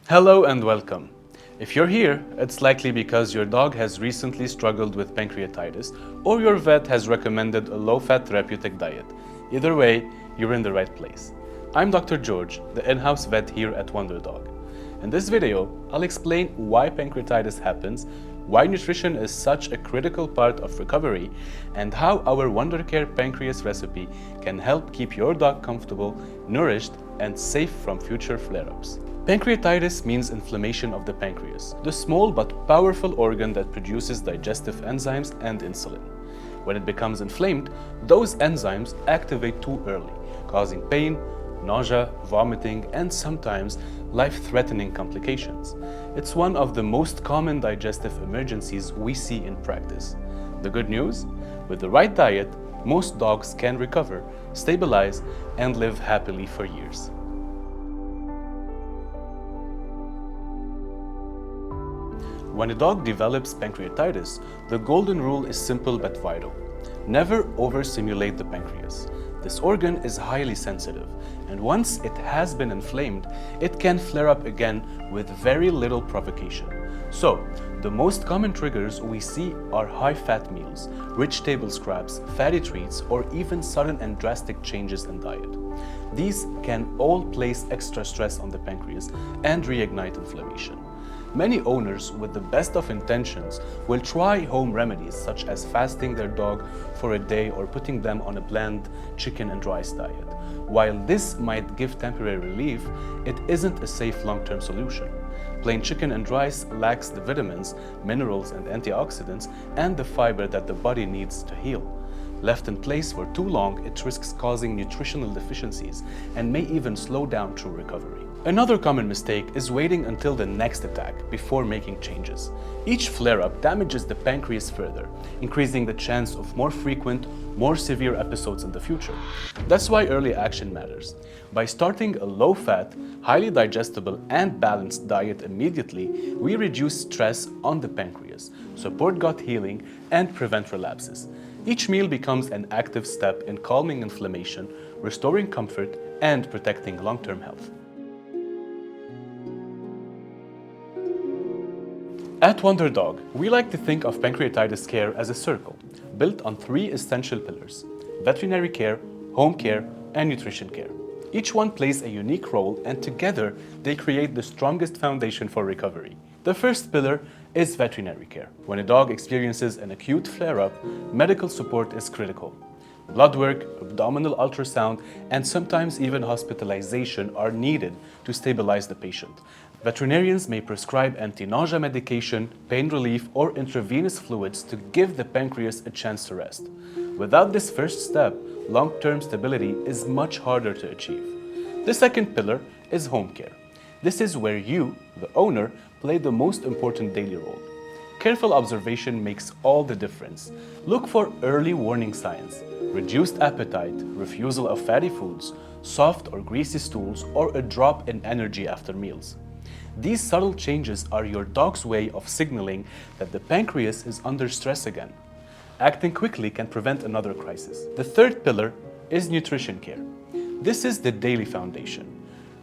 Hello and welcome. If you're here, it's likely because your dog has recently struggled with pancreatitis or your vet has recommended a low-fat therapeutic diet. Either way, you're in the right place. I'm Dr. George, the in-house vet here at Wunderdog. In this video, I'll explain why pancreatitis happens, why nutrition is such a critical part of recovery, and how our Wundercare+Pancreas recipe can help keep your dog comfortable, nourished, and safe from future flare-ups. Pancreatitis means inflammation of the pancreas, the small but powerful organ that produces digestive enzymes and insulin. When it becomes inflamed, those enzymes activate too early, causing pain, nausea, vomiting, and sometimes life-threatening complications. It's one of the most common digestive emergencies we see in practice. The good news? With the right diet, most dogs can recover, stabilize, and live happily for years. When a dog develops pancreatitis, the golden rule is simple but vital. Never overstimulate the pancreas. This organ is highly sensitive, and once it has been inflamed, it can flare up again with very little provocation. So, the most common triggers we see are high-fat meals, rich table scraps, fatty treats, or even sudden and drastic changes in diet. These can all place extra stress on the pancreas and reignite inflammation. Many owners, with the best of intentions, will try home remedies such as fasting their dog for a day or putting them on a bland chicken and rice diet. While this might give temporary relief, it isn't a safe long-term solution. Plain chicken and rice lacks the vitamins, minerals, and antioxidants and the fiber that the body needs to heal. Left in place for too long, it risks causing nutritional deficiencies and may even slow down true recovery. Another common mistake is waiting until the next attack before making changes. Each flare-up damages the pancreas further, increasing the chance of more frequent, more severe episodes in the future. That's why early action matters. By starting a low-fat, highly digestible, and balanced diet immediately, we reduce stress on the pancreas, support gut healing, and prevent relapses. Each meal becomes an active step in calming inflammation, restoring comfort, and protecting long-term health. At Wunderdog, we like to think of pancreatitis care as a circle, built on three essential pillars: veterinary care, home care, and nutrition care. Each one plays a unique role, and together they create the strongest foundation for recovery. The first pillar is veterinary care. When a dog experiences an acute flare-up, medical support is critical. Blood work, abdominal ultrasound, and sometimes even hospitalization are needed to stabilize the patient. Veterinarians may prescribe anti-nausea medication, pain relief, or intravenous fluids to give the pancreas a chance to rest. Without this first step, long-term stability is much harder to achieve. The second pillar is home care. This is where you, the owner, play the most important daily role. Careful observation makes all the difference. Look for early warning signs: reduced appetite, refusal of fatty foods, soft or greasy stools, or a drop in energy after meals. These subtle changes are your dog's way of signaling that the pancreas is under stress again. Acting quickly can prevent another crisis. The third pillar is nutrition care. This is the daily foundation.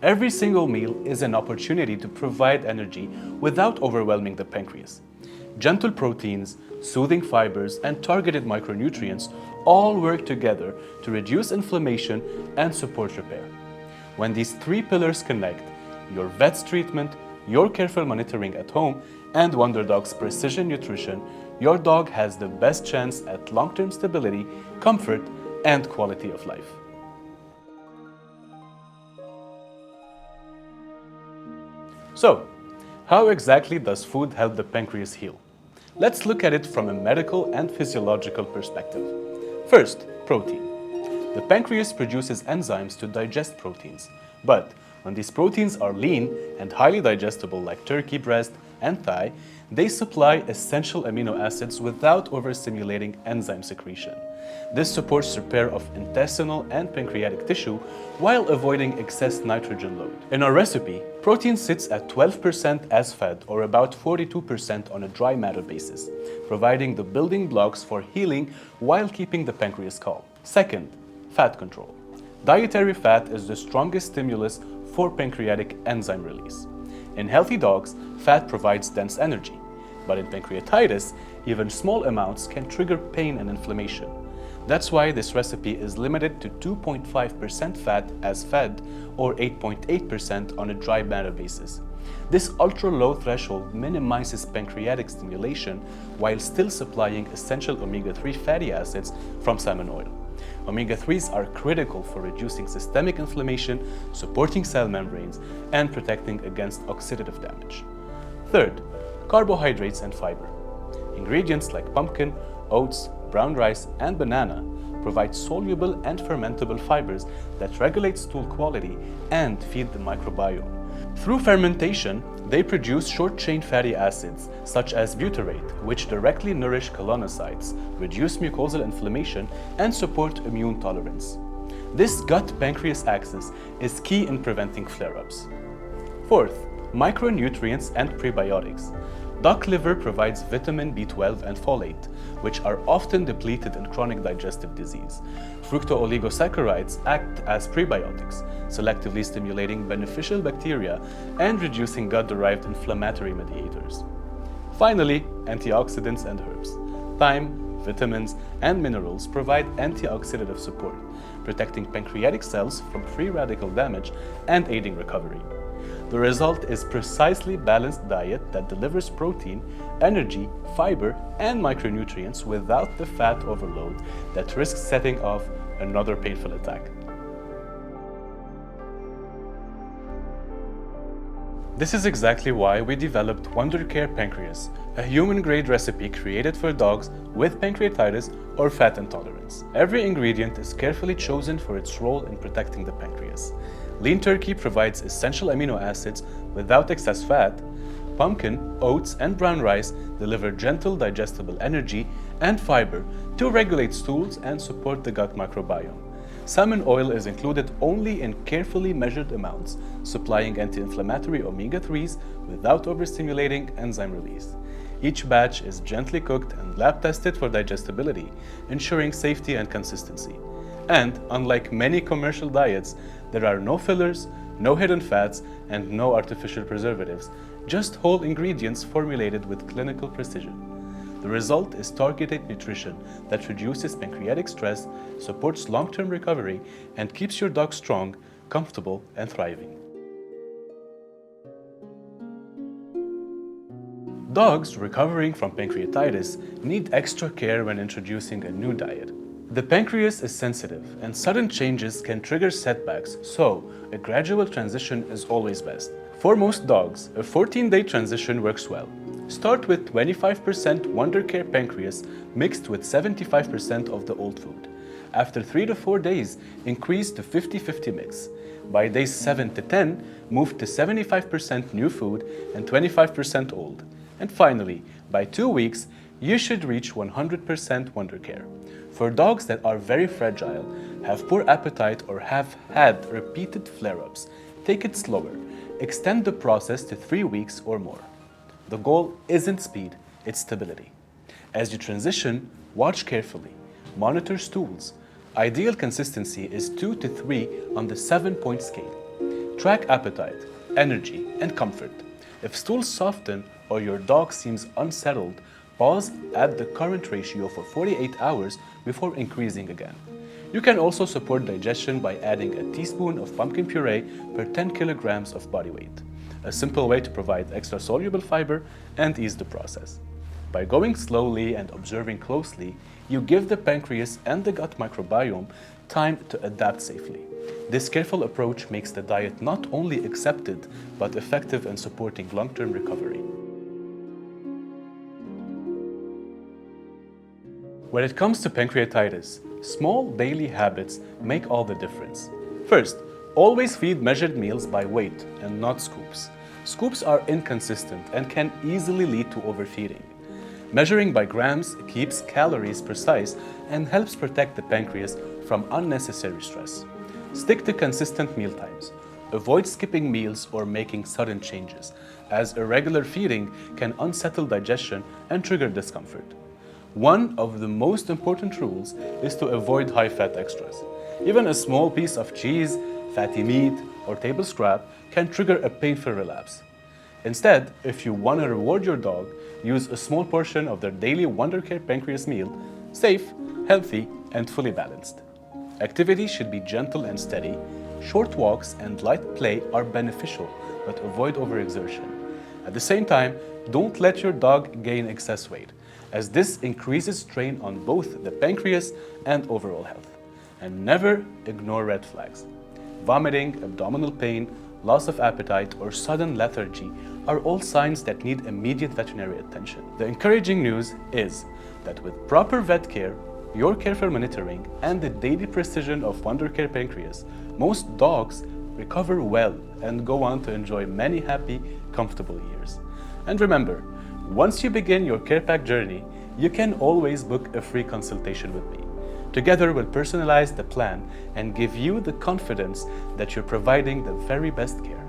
Every single meal is an opportunity to provide energy without overwhelming the pancreas. Gentle proteins, soothing fibers, and targeted micronutrients all work together to reduce inflammation and support repair. When these three pillars connect, your vet's treatment, your careful monitoring at home, and Wunderdog's precision nutrition, your dog has the best chance at long-term stability, comfort, and quality of life. So, how exactly does food help the pancreas heal? Let's look at it from a medical and physiological perspective. First, protein. The pancreas produces enzymes to digest proteins, but when these proteins are lean and highly digestible like turkey breast and thigh, they supply essential amino acids without overstimulating enzyme secretion. This supports repair of intestinal and pancreatic tissue while avoiding excess nitrogen load. In our recipe, protein sits at 12% as fat or about 42% on a dry matter basis, providing the building blocks for healing while keeping the pancreas calm. Second, fat control. Dietary fat is the strongest stimulus for pancreatic enzyme release. In healthy dogs, fat provides dense energy, but in pancreatitis, even small amounts can trigger pain and inflammation. That's why this recipe is limited to 2.5% fat as fed or 8.8% on a dry matter basis. This ultra-low threshold minimizes pancreatic stimulation while still supplying essential omega-3 fatty acids from salmon oil. Omega-3s are critical for reducing systemic inflammation, supporting cell membranes, and protecting against oxidative damage. Third, carbohydrates and fiber. Ingredients like pumpkin, oats, brown rice, and banana provide soluble and fermentable fibers that regulate stool quality and feed the microbiome. Through fermentation, they produce short-chain fatty acids such as butyrate, which directly nourish colonocytes, reduce mucosal inflammation, and support immune tolerance. This gut-pancreas axis is key in preventing flare-ups. Fourth, micronutrients and prebiotics. Duck liver provides vitamin B12 and folate, which are often depleted in chronic digestive disease. Fructooligosaccharides act as prebiotics, selectively stimulating beneficial bacteria and reducing gut-derived inflammatory mediators. Finally, antioxidants and herbs. Thyme, vitamins, and minerals provide antioxidative support, protecting pancreatic cells from free radical damage and aiding recovery. The result is precisely balanced diet that delivers protein, energy, fiber, and micronutrients without the fat overload that risks setting off another painful attack. This is exactly why we developed Wundercare+Pancreas, a human-grade recipe created for dogs with pancreatitis or fat intolerance. Every ingredient is carefully chosen for its role in protecting the pancreas. Lean turkey provides essential amino acids without excess fat. Pumpkin, oats, and brown rice deliver gentle digestible energy and fiber to regulate stools and support the gut microbiome. Salmon oil is included only in carefully measured amounts, supplying anti-inflammatory omega-3s without overstimulating enzyme release. Each batch is gently cooked and lab-tested for digestibility, ensuring safety and consistency. And, unlike many commercial diets, there are no fillers, no hidden fats, and no artificial preservatives, just whole ingredients formulated with clinical precision. The result is targeted nutrition that reduces pancreatic stress, supports long-term recovery, and keeps your dog strong, comfortable, and thriving. Dogs recovering from pancreatitis need extra care when introducing a new diet. The pancreas is sensitive, and sudden changes can trigger setbacks, so a gradual transition is always best. For most dogs, a 14-day transition works well. Start with 25% Wundercare+Pancreas mixed with 75% of the old food. After 3 to 4 days, increase to 50-50 mix. By days 7 to 10, move to 75% new food and 25% old. And finally, by 2 weeks, you should reach 100% Wundercare. For dogs that are very fragile, have poor appetite, or have had repeated flare-ups, take it slower. Extend the process to 3 weeks or more. The goal isn't speed, it's stability. As you transition, watch carefully. Monitor stools. Ideal consistency is 2 to 3 on the 7-point scale. Track appetite, energy, and comfort. If stools soften or your dog seems unsettled, pause at the current ratio for 48 hours before increasing again. You can also support digestion by adding a teaspoon of pumpkin puree per 10 kilograms of body weight, a simple way to provide extra soluble fiber and ease the process. By going slowly and observing closely, you give the pancreas and the gut microbiome time to adapt safely. This careful approach makes the diet not only accepted, but effective in supporting long-term recovery. When it comes to pancreatitis, small daily habits make all the difference. First, always feed measured meals by weight and not scoops. Scoops are inconsistent and can easily lead to overfeeding. Measuring by grams keeps calories precise and helps protect the pancreas from unnecessary stress. Stick to consistent meal times. Avoid skipping meals or making sudden changes, as irregular feeding can unsettle digestion and trigger discomfort. One of the most important rules is to avoid high-fat extras. Even a small piece of cheese, fatty meat, or table scrap can trigger a painful relapse. Instead, if you want to reward your dog, use a small portion of their daily Wundercare+Pancreas meal, safe, healthy, and fully balanced. Activity should be gentle and steady. Short walks and light play are beneficial, but avoid overexertion. At the same time, don't let your dog gain excess weight, as this increases strain on both the pancreas and overall health. And never ignore red flags. Vomiting, abdominal pain, loss of appetite, or sudden lethargy are all signs that need immediate veterinary attention. The encouraging news is that with proper vet care, your careful monitoring, and the daily precision of Wundercare+Pancreas, most dogs recover well and go on to enjoy many happy, comfortable years. And remember, once you begin your care pack journey, you can always book a free consultation with me. Together, we'll personalize the plan and give you the confidence that you're providing the very best care.